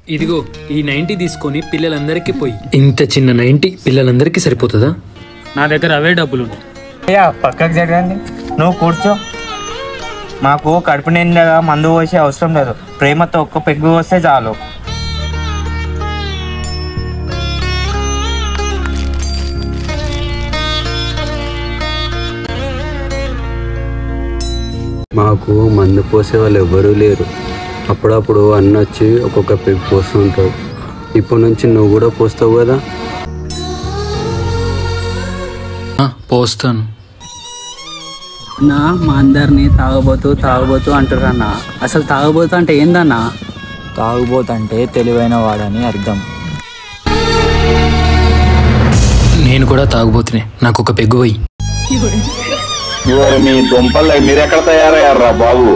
ఇదిగో ఈ 90 తీసుకొని పిల్లలందరికీ పోయి. ఇంత చిన్న 90 పిల్లలందరికీ సరిపోతుందా? నా దగ్గర అవే డబ్బులు. అయ్యా పక్కకు జరగండి, నువ్వు కూర్చో. మాకు కడుపు నిండగా మందు పోసే అవసరం లేదు, ప్రేమతో ఒక్క పెగ్గు వస్తే చాలు. మాకు మందు పోసే వాళ్ళు ఎవ్వరూ లేరు. అప్పుడప్పుడు అన్న వచ్చి ఒక్కొక్క పెగ్గు పోస్తూ ఉంటాడు. ఇప్పటి నుంచి నువ్వు కూడా పోస్తావు కదా? పోస్తాను. నా మా అందరినీ తాగబోతూ అంటారన్నా. అసలు తాగబోతు అంటే ఏందన్నా? తాగుబోతంటే తెలివైన వాడని అర్థం. నేను కూడా తాగుబోతునే, నాకు ఒక పెగ్గు పోయి. మీ దుంపలు మీరెక్కడ తయారయ్యారా బాబు?